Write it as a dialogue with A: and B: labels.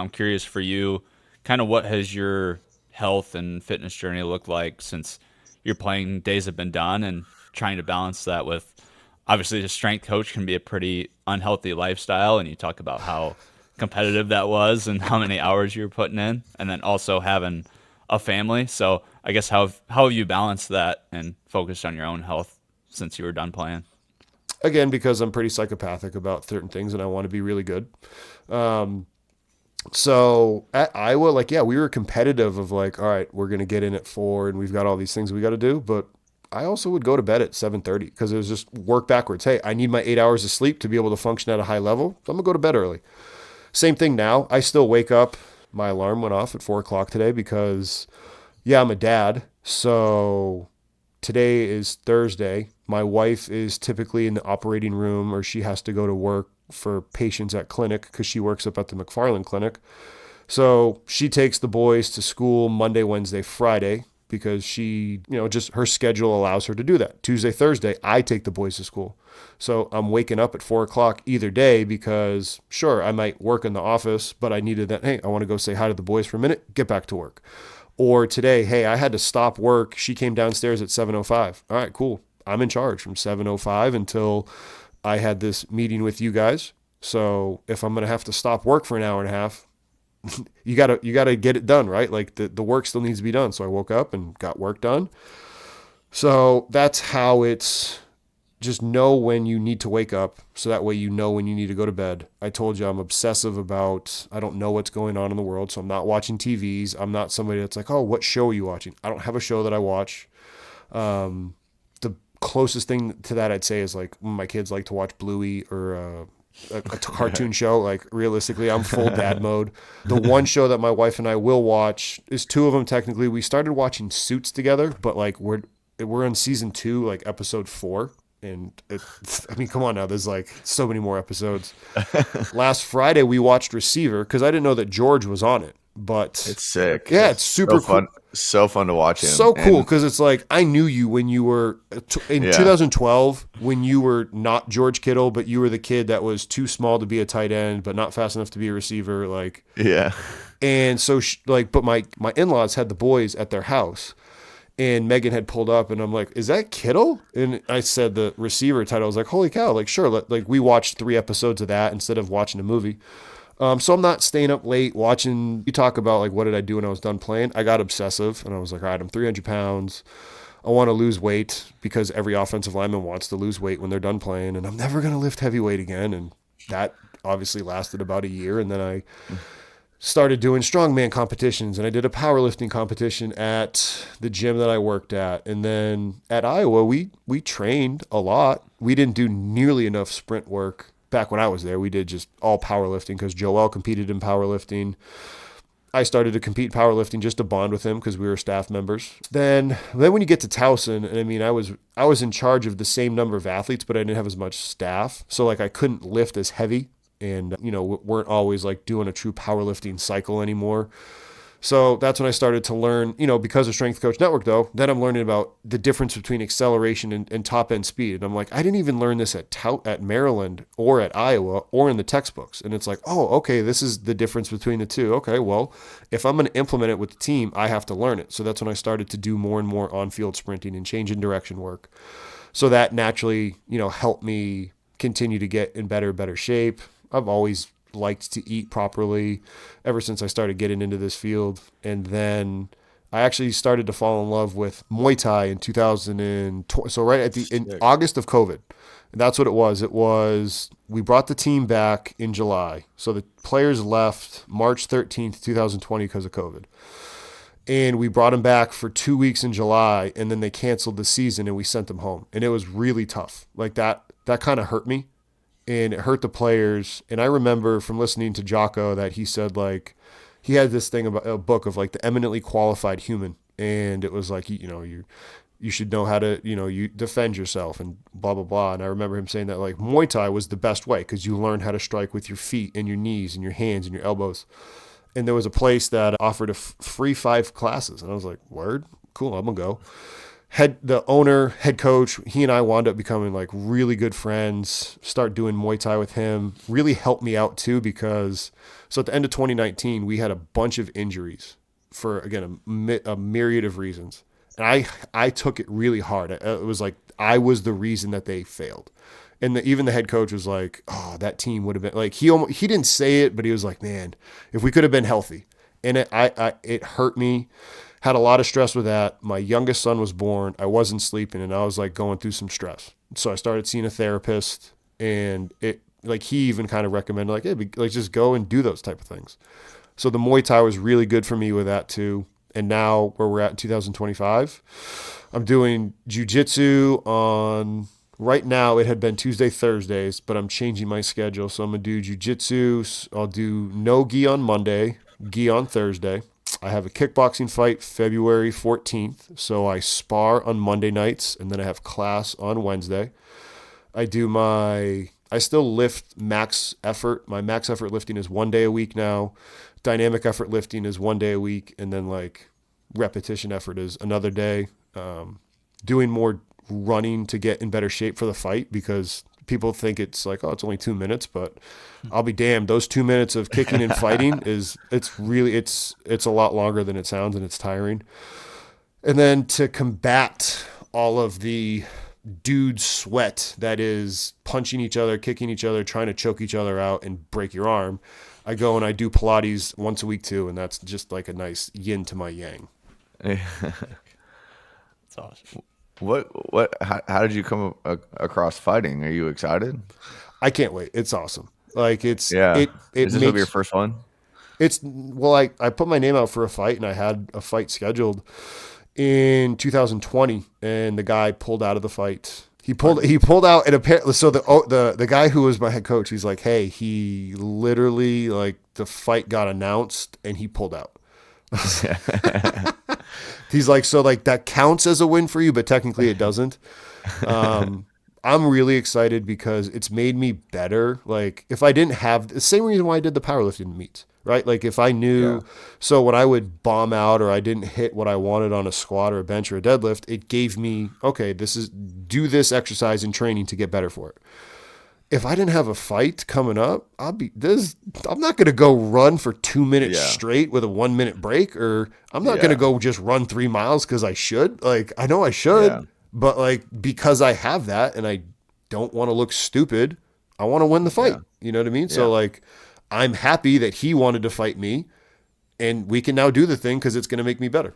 A: I'm curious for you, kind of what has your health and fitness journey looked like since your playing days have been done and trying to balance that with obviously the strength coach can be a pretty unhealthy lifestyle. And you talk about how competitive that was and how many hours you were putting in, and then also having a family. So I guess how have you balanced that and focused on your own health since you were done playing?
B: Again, because I'm pretty psychopathic about certain things and I want to be really good. So at Iowa, like, yeah, we were competitive of like, all right, we're going to get in at 4 and we've got all these things we got to do. But I also would go to bed at 7:30 because it was just work backwards. Hey, I need my 8 hours of sleep to be able to function at a high level. So I'm going to go to bed early. Same thing now. I still wake up. My alarm went off at 4 o'clock today because, yeah, I'm a dad. So today is Thursday. My wife is typically in the operating room or she has to go to work for patients at clinic because she works up at the McFarland Clinic. So she takes the boys to school Monday, Wednesday, Friday because she, just her schedule allows her to do that. Tuesday, Thursday, I take the boys to school. So I'm waking up at 4 o'clock either day because, sure, I might work in the office, but I needed that. Hey, I want to go say hi to the boys for a minute, get back to work. Or today, hey, I had to stop work. She came downstairs at 7:05. All right, cool. I'm in charge from 7:05 until I had this meeting with you guys. So if I'm going to have to stop work for an hour and a half, you gotta get it done, right? Like the work still needs to be done. So I woke up and got work done. So that's how it's just know when you need to wake up. So that way you know when you need to go to bed. I told you I'm obsessive about, I don't know what's going on in the world. So I'm not watching TVs. I'm not somebody that's like, oh, what show are you watching? I don't have a show that I watch. The closest thing to that I'd say is like my kids like to watch Bluey or a cartoon show. Like realistically, I'm full dad mode. The one show that my wife and I will watch is two of them technically. We started watching Suits together, but like we're on season 2, like episode 4. And I mean, come on now. There's like so many more episodes. Last Friday we watched Receiver because I didn't know that George was on it. But
C: It's sick.
B: yeah, it's
C: It's so
B: super cool.
C: fun. So fun to watch him.
B: So cool
C: And
B: because it's like I knew you when you were in
C: yeah,
B: 2012 when you were not George Kittle, but you were the kid that was too small to be a tight end, but not fast enough to be a receiver. Like,
C: yeah,
B: and so but my in-laws had the boys at their house, and Megan had pulled up, and I'm like, "Is that Kittle?" And I said the receiver title. I was like, "Holy cow!" Like, sure. Like we watched 3 episodes of that instead of watching a movie. So I'm not staying up late watching. You talk about like what did I do when I was done playing? I got obsessive, and I was like, all right, I'm 300 pounds. I want to lose weight because every offensive lineman wants to lose weight when they're done playing, and I'm never going to lift heavy weight again. And that obviously lasted about a year, and then I started doing strongman competitions, and I did a powerlifting competition at the gym that I worked at, and then at Iowa we trained a lot. We didn't do nearly enough sprint work back when I was there. We did just all powerlifting because Joel competed in powerlifting. I started to compete in powerlifting just to bond with him because we were staff members. Then when you get to Towson, and I mean I was in charge of the same number of athletes, but I didn't have as much staff, so like I couldn't lift as heavy, and weren't always like doing a true powerlifting cycle anymore. So that's when I started to learn, because of Strength Coach Network, though, then I'm learning about the difference between acceleration and top end speed. And I'm like, I didn't even learn this at Maryland or at Iowa or in the textbooks. And it's like, oh, okay, this is the difference between the two. Okay, well, if I'm going to implement it with the team, I have to learn it. So that's when I started to do more and more on field sprinting and change in direction work. So that naturally, helped me continue to get in better shape. I've always liked to eat properly ever since I started getting into this field. And then I actually started to fall in love with Muay Thai in 2020. So right in
C: sick.
B: August of COVID. And that's what it was. We brought the team back in July. So the players left March 13th, 2020 because of COVID. And we brought them back for 2 weeks in July, and then they canceled the season and we sent them home. And it was really tough. Like that kind of hurt me, and it hurt the players. And I remember from listening to Jocko that he said like he had this thing about a book of like the eminently qualified human, and it was like you should know how to you defend yourself and blah blah blah. And I remember him saying that like Muay Thai was the best way because you learn how to strike with your feet and your knees and your hands and your elbows. And there was a place that offered a free 5 classes, and I was like, word, cool, I'm gonna go. The owner, head coach, he and I wound up becoming like really good friends. Start doing Muay Thai with him. Really helped me out too because so at the end of 2019 we had a bunch of injuries for again a myriad of reasons, and I took it really hard. It was like I was the reason that they failed, and even the head coach was like, "Oh, that team would have been like he didn't say it, but he was like, man, if we could have been healthy." And it hurt me. Had a lot of stress with that. My youngest son was born. I wasn't sleeping, and I was like going through some stress. So I started seeing a therapist, and it like he even kind of recommended like, hey, like just go and do those type of things. So the Muay Thai was really good for me with that too. And now where we're at in 2025, I'm doing jujitsu on. Right now, it had been Tuesday, Thursdays, but I'm changing my schedule. So I'm gonna do jujitsu. I'll do no gi on Monday, gi on Thursday. I have a kickboxing fight February 14th. So I spar on Monday nights and then I have class on Wednesday. I still lift max effort. My max effort lifting is 1 day a week now. Dynamic effort lifting is 1 day a week. And then like repetition effort is another day. Doing more running to get in better shape for the fight because people think it's like, oh, it's only 2 minutes, but I'll be damned. Those 2 minutes of kicking and fighting it's a lot longer than it sounds and it's tiring. And then to combat all of the dude sweat that is punching each other, kicking each other, trying to choke each other out and break your arm, I go and I do Pilates once a week too. And that's just like a nice yin to my yang.
A: That's awesome.
C: How did you come across fighting? Are you excited?
B: I can't wait. It's awesome. Like
C: Yeah.
B: it
C: Is this will be your
B: makes
C: first one?
B: it's well I put my name out for a fight and I had a fight scheduled in 2020 and the guy pulled out of the fight. He pulled out and apparently so the guy who was my head coach, he's like, "Hey, he literally like the fight got announced and he pulled out." He's like, "So like that counts as a win for you, but technically it doesn't." Um I'm really excited because it's made me better. Like if I didn't have the same reason why I did the powerlifting meets, right? Like if I
C: Yeah.
B: knew, so when I would bomb out or I didn't hit what I wanted on a squat or a bench or a deadlift, it gave me, okay, do this exercise in training to get better for it. If I didn't have a fight coming up, I'm not going to go run for 2 minutes
C: Yeah.
B: straight with a 1 minute break, or I'm not going to
C: Yeah.
B: go just run 3 miles because I should. Like, I know I
C: Yeah.
B: should, but like, because I have that and I don't want to look stupid, I want to win the fight.
C: Yeah.
B: You know what I mean? So
C: Yeah.
B: like, I'm happy that he wanted to fight me and we can now do the thing because it's going to make me better.